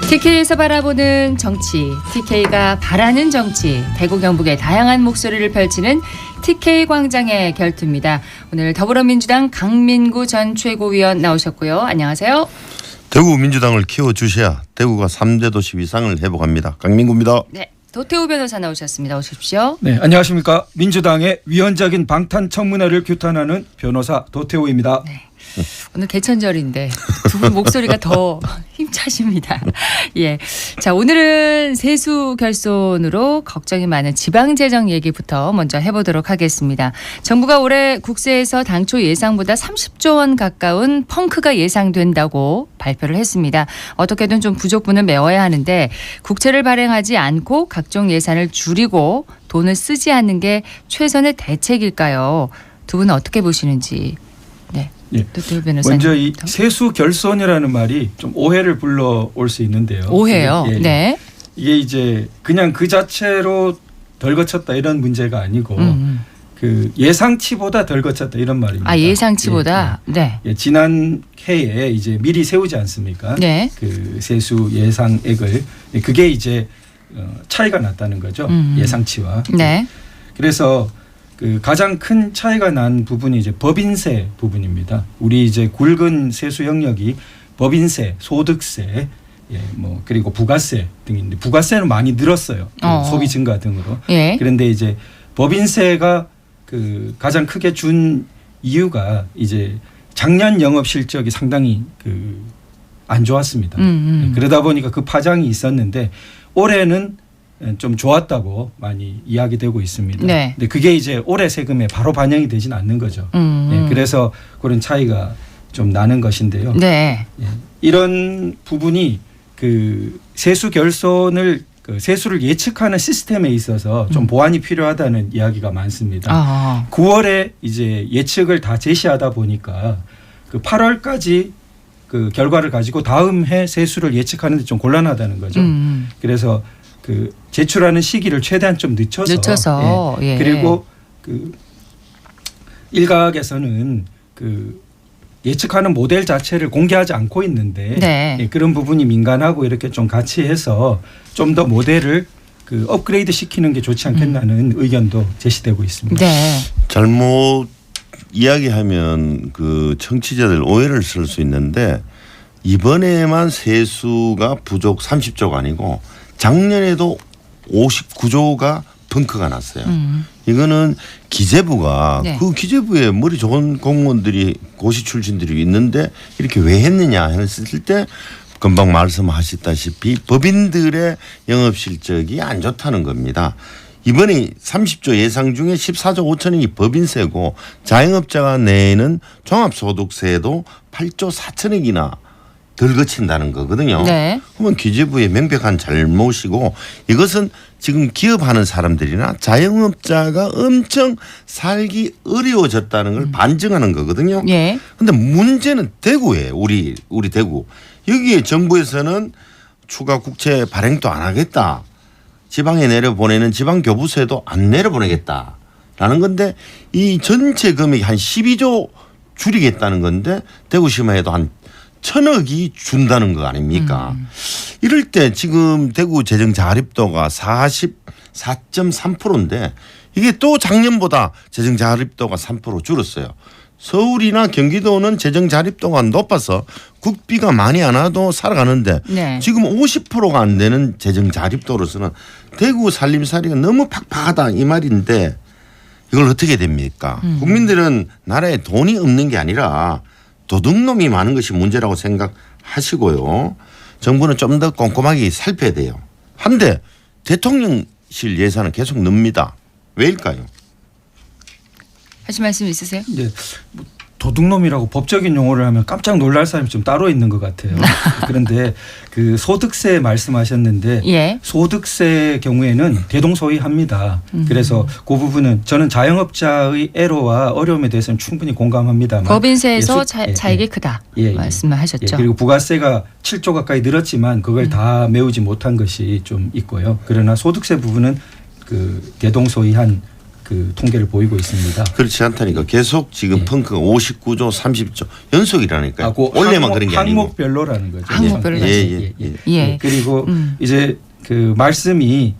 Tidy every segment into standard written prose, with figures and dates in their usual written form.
TK에서 바라보는 정치, TK가 바라는 정치, 대구 경북의 다양한 목소리를 펼치는 TK 광장의 결투입니다. 오늘 더불어민주당 강민구 전 최고위원 나오셨고요. 안녕하세요. 대구 민주당을 키워주셔야 대구가 3대 도시 위상을 회복합니다. 강민구입니다. 네, 도태우 변호사 나오셨습니다. 어서 오십시오. 네, 안녕하십니까. 민주당의 위헌적인 방탄 청문회를 규탄하는 변호사 도태우입니다. 네. 오늘 개천절인데 두 분 목소리가 더 힘차십니다. 예, 자 오늘은 세수 결손으로 걱정이 많은 지방재정 얘기부터 먼저 해보도록 하겠습니다. 정부가 올해 국세에서 당초 예상보다 30조 원 가까운 펑크가 예상된다고 발표를 했습니다. 어떻게든 좀 부족분을 메워야 하는데 국채를 발행하지 않고 각종 예산을 줄이고 돈을 쓰지 않는 게 최선의 대책일까요? 두 분은 어떻게 보시는지. 네. 예. 먼저 이 세수 결손이라는 말이 좀 오해를 불러올 수 있는데요. 오해요. 예. 네. 이게 이제 그냥 그 자체로 덜 거쳤다 이런 문제가 아니고 그 예상치보다 덜 거쳤다 이런 말입니다. 아, 예상치보다. 예. 네. 예. 지난 해에 이제 미리 세우지 않습니까? 네. 그 세수 예상액을 그게 이제 차이가 났다는 거죠. 예상치와. 네. 그래서 그 가장 큰 차이가 난 부분이 이제 법인세 부분입니다. 우리 이제 굵은 세수 영역이 법인세, 소득세, 예, 뭐 그리고 부가세 등인데 부가세는 많이 늘었어요. 소비 증가 등으로. 예. 그런데 이제 법인세가 그 가장 크게 준 이유가 이제 작년 영업 실적이 상당히 그 안 좋았습니다. 그러다 보니까 그 파장이 있었는데 올해는 좀 좋았다고 많이 이야기되고 있습니다. 네. 근데 그게 이제 올해 세금에 바로 반영이 되진 않는 거죠. 네, 그래서 그런 차이가 좀 나는 것인데요. 네. 예, 이런 부분이 그 세수 결손을 그 세수를 예측하는 시스템에 있어서 좀 보완이 필요하다는 이야기가 많습니다. 9월에 이제 예측을 다 제시하다 보니까 그 8월까지 그 결과를 가지고 다음 해 세수를 예측하는 데 좀 곤란하다는 거죠. 그래서 그 제출하는 시기를 최대한 좀 늦춰서 예. 그리고 그 일각에서는 그 예측하는 모델 자체를 공개하지 않고 있는데 네. 예, 그런 부분이 민감하고 이렇게 좀 같이 해서 좀 더 모델을 그 업그레이드 시키는 게 좋지 않겠나는 의견도 제시되고 있습니다. 네. 잘못 이야기하면 그 청취자들 오해를 쓸 수 있는데 이번에만 세수가 부족 30조가 아니고 작년에도 59조가 펑크가 났어요. 이거는 기재부가 네. 그 기재부에 머리 좋은 공무원들이 고시 출신들이 있는데 이렇게 왜 했느냐 했을 때 금방 말씀하셨다시피 법인들의 영업 실적이 안 좋다는 겁니다. 이번에 30조 예상 중에 14조 5천억이 법인세고 자영업자가 내는 종합소득세도 8조 4천억이나 덜 거친다는 거거든요. 네. 그러면 기재부의 명백한 잘못이고 이것은 지금 기업하는 사람들이나 자영업자가 엄청 살기 어려워졌다는 걸 반증하는 거거든요. 예. 근데 문제는 대구예요. 우리 대구. 여기에 정부에서는 추가 국채 발행도 안 하겠다. 지방에 내려보내는 지방교부세도 안 내려보내겠다라는 건데 이 전체 금액이 한 12조 줄이겠다는 건데 대구시마에도 한 1,000억이 준다는 거 아닙니까? 이럴 때 지금 대구 재정 자립도가 44.3%인데 이게 또 작년보다 재정 자립도가 3% 줄었어요. 서울이나 경기도는 재정 자립도가 높아서 국비가 많이 안 와도 살아가는데 네. 지금 50%가 안 되는 재정 자립도로서는 대구 살림살이가 너무 팍팍하다 이 말인데 이걸 어떻게 됩니까? 국민들은 나라에 돈이 없는 게 아니라 도둑놈이 많은 것이 문제라고 생각하시고요. 정부는 좀 더 꼼꼼하게 살펴야 돼요. 한데 대통령실 예산은 계속 늡니다. 왜일까요? 하실 말씀 있으세요? 네. 뭐 도둑놈이라고 법적인 용어를 하면 깜짝 놀랄 사람이 좀 따로 있는 것 같아요. 그런데 그 소득세 말씀하셨는데 예. 소득세 경우에는 대동소이합니다. 그래서 그 부분은 저는 자영업자의 애로와 어려움에 대해서는 충분히 공감합니다만 법인세에서 차익이 크다 말씀을 하셨죠. 그리고 부가세가 7조 가까이 늘었지만 그걸 다 메우지 못한 것이 좀 있고요. 그러나 소득세 부분은 그 대동소이한 그 통계를 보이고 있습니다. 그렇지 않다니까 계속 지금 예. 펑크가 59조, 30조 연속이라니까요. 그 원래만 그런 게 아니고. 항목별로라는 거죠. 항목별로. 예. 그리고 이제 그 말씀이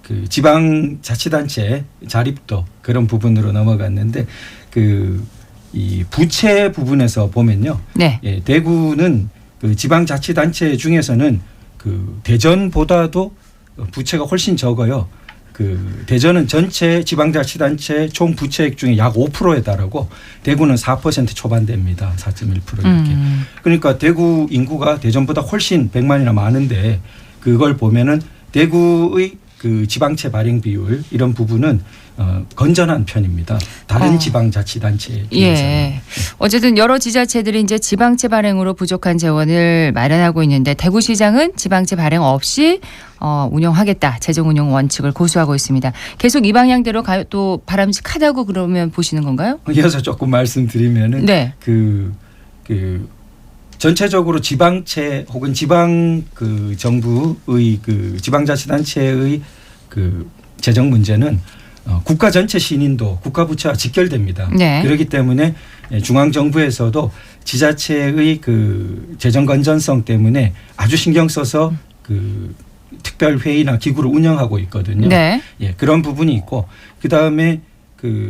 그 지방자치단체 자립도 그런 부분으로 넘어갔는데 이 부채 부분에서 보면요. 네. 예, 대구는 그 지방자치단체 중에서는 그 대전보다도 부채가 훨씬 적어요. 그 대전은 전체 지방자치단체 총 부채액 중에 약 5%에 달하고 대구는 4% 초반대입니다. 4.1% 이렇게. 그러니까 대구 인구가 대전보다 훨씬 100만이나 많은데 그걸 보면은 대구의 그 지방채 발행 비율 이런 부분은 건전한 편입니다. 다른 지방자치단체에 비해서는. 예. 어쨌든 여러 지자체들이 이제 지방채 발행으로 부족한 재원을 마련하고 있는데 대구시장은 지방채 발행 없이 운영하겠다. 재정 운영 원칙을 고수하고 있습니다. 계속 이 방향대로 또 바람직하다고 그러면 보시는 건가요? 이어서 조금 말씀드리면은 네. 그 전체적으로 지방채 혹은 지방 그 정부의 그 지방자치단체의 그 재정 문제는 국가 전체 신인도 국가 부채와 직결됩니다. 네. 그렇기 때문에 중앙 정부에서도 지자체의 그 재정 건전성 때문에 아주 신경 써서 그 특별 회의나 기구를 운영하고 있거든요. 네. 예, 그런 부분이 있고 그다음에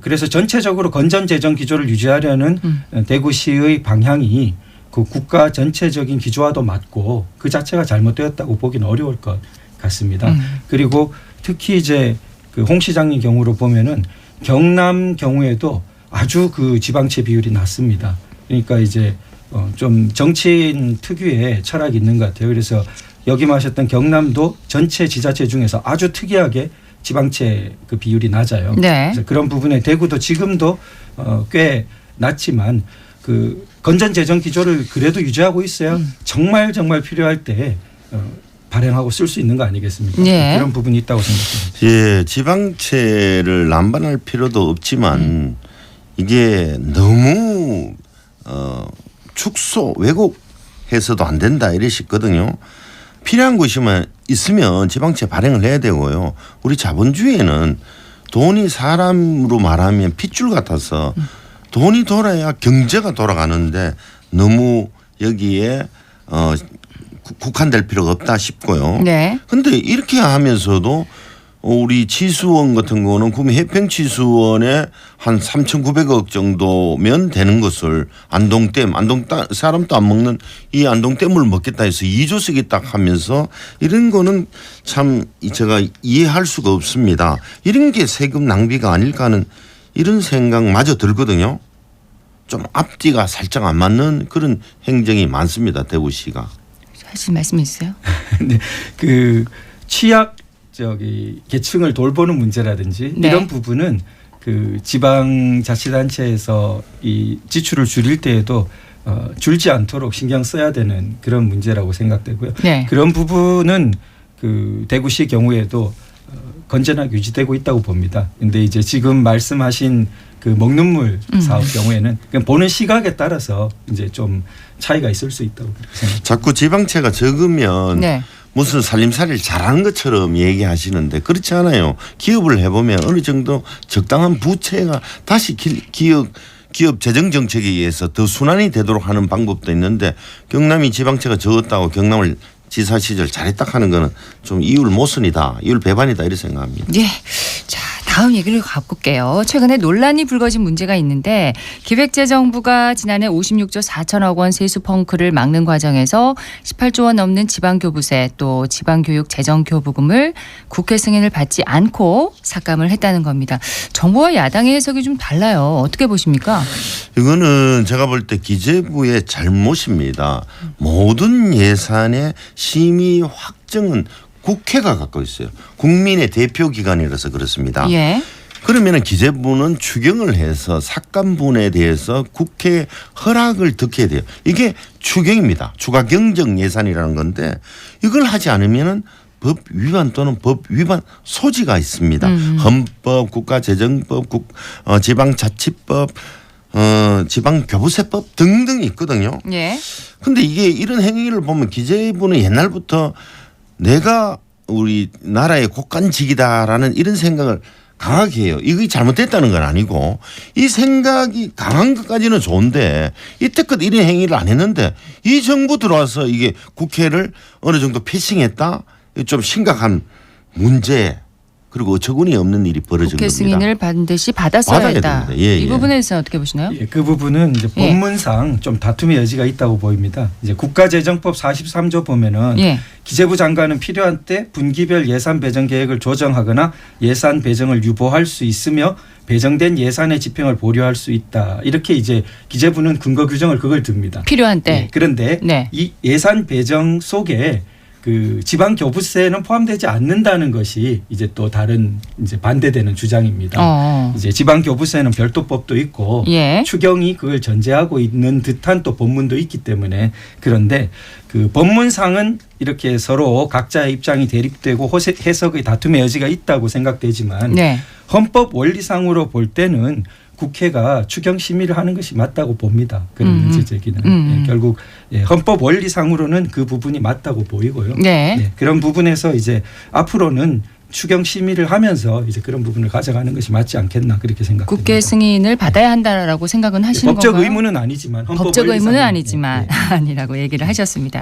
그래서 전체적으로 건전 재정 기조를 유지하려는 대구시의 방향이 그 국가 전체적인 기조와도 맞고 그 자체가 잘못되었다고 보기는 어려울 것 같습니다. 그리고 특히 이제 그 홍 시장님 경우로 보면은 경남 경우에도 아주 그 지방채 비율이 낮습니다. 그러니까 이제 좀 정치인 특유의 철학이 있는 것 같아요. 그래서 여기 마셨던 경남도 전체 지자체 중에서 아주 특이하게 지방채 그 비율이 낮아요. 네. 그래서 그런 부분에 대구도 지금도 꽤 낮지만 그 건전 재정 기조를 그래도 유지하고 있어야 정말 필요할 때 발행하고 쓸 수 있는 거 아니겠습니까? 네. 그런 부분이 있다고 생각합니다. 예, 지방채를 남발할 필요도 없지만 이게 너무 축소 왜곡해서도 안 된다 이러시거든요. 필요한 곳이면 있으면 지방채 발행을 해야 되고요. 우리 자본주의에는 돈이 사람으로 말하면 핏줄 같아서 돈이 돌아야 경제가 돌아가는데 너무 여기에 국한될 필요가 없다 싶고요. 네. 근데 이렇게 하면서도 우리 치수원 같은 거는 구미 해평치수원에 한 3,900억 정도면 되는 것을 안동댐 사람도 안 먹는 이 안동댐을 먹겠다 해서 2조씩이 딱 하면서 이런 거는 참 제가 이해할 수가 없습니다. 이런 게 세금 낭비가 아닐까 하는 이런 생각마저 들거든요. 좀 앞뒤가 살짝 안 맞는 그런 행정이 많습니다. 대구시가. 하실 말씀 있어요? 네, 그 취약 계층을 돌보는 문제라든지 네. 이런 부분은 그 지방자치단체에서 이 지출을 줄일 때에도 줄지 않도록 신경 써야 되는 그런 문제라고 생각되고요. 네. 그런 부분은 그 대구시 경우에도 건전하게 유지되고 있다고 봅니다. 그런데 이제 지금 말씀하신 그 먹는 물 사업 경우에는 그냥 보는 시각에 따라서 이제 좀 차이가 있을 수 있다고 생각합니다. 자꾸 지방채가 적으면 네. 무슨 살림살이를 잘하는 것처럼 얘기하시는데 그렇지 않아요. 기업을 해보면 어느 정도 적당한 부채가 다시 기업 재정 정책에 의해서 더 순환이 되도록 하는 방법도 있는데 경남이 지방채가 적었다고 경남을 지사 시절 잘했다 하는 거는 좀 이율 모순이다. 이율 배반이다 이렇게 생각합니다. 예. 자, 다음 얘기를 가볼게요. 최근에 논란이 불거진 문제가 있는데 기획재정부가 지난해 56조 4천억 원 세수 펑크를 막는 과정에서 18조 원 넘는 지방교부세 또 지방교육 재정교부금을 국회 승인을 받지 않고 삭감을 했다는 겁니다. 정부와 야당의 해석이 좀 달라요. 어떻게 보십니까? 이거는 제가 볼 때 기재부의 잘못입니다. 모든 예산의 심의 확정은 국회가 갖고 있어요. 국민의 대표 기관이라서 그렇습니다. 예. 그러면은 기재부는 추경을 해서 삭감분에 대해서 국회 허락을 득해야 돼요. 이게 추경입니다. 추가 경정 예산이라는 건데 이걸 하지 않으면은 법 위반 또는 법 위반 소지가 있습니다. 헌법, 국가재정법, 지방자치법, 지방교부세법 등등이 있거든요. 예. 근데 이게 이런 행위를 보면 기재부는 옛날부터 내가 우리 나라의 국간직이다라는 이런 생각을 강하게 해요. 이게 잘못됐다는 건 아니고 이 생각이 강한 것까지는 좋은데 이때껏 이런 행위를 안 했는데 이 정부 들어와서 이게 국회를 어느 정도 패싱했다. 좀 심각한 문제 그리고 어처구니 없는 일이 벌어진 국회 겁니다. 승인을 반드시 받았어야 받아야 했다. 됩니다. 예, 이 예. 부분에 대해서 어떻게 보시나요? 예, 그 부분은 이제 예. 법문상 좀 다툼의 여지가 있다고 보입니다. 이제 국가재정법 43조 보면은 예. 기재부 장관은 필요한 때 분기별 예산 배정 계획을 조정하거나 예산 배정을 유보할 수 있으며 배정된 예산의 집행을 보류할 수 있다. 이렇게 이제 기재부는 근거 규정을 그걸 듭니다. 필요한 때. 예, 그런데 네. 이 예산 배정 속에 그 지방 교부세는 포함되지 않는다는 것이 이제 또 다른 이제 반대되는 주장입니다. 이제 지방 교부세는 별도법도 있고 예. 추경이 그걸 전제하고 있는 듯한 또 법문도 있기 때문에 그런데 그 법문상은 이렇게 서로 각자의 입장이 대립되고 해석의 다툼의 여지가 있다고 생각되지만 네. 헌법 원리상으로 볼 때는 국회가 추경 심의를 하는 것이 맞다고 봅니다. 그런 문제 제기는 예, 결국 예, 헌법 원리상으로는 그 부분이 맞다고 보이고요. 네. 예, 그런 부분에서 이제 앞으로는 추경 심의를 하면서 이제 그런 부분을 가져가는 것이 맞지 않겠나 그렇게 생각됩니다. 국회 승인을 받아야 한다라고 생각은 하시는 법적 건가요? 의무는 아니지만 헌법 법적 의무는 원리상은, 아니지만 예, 예. 아니라고 얘기를 하셨습니다.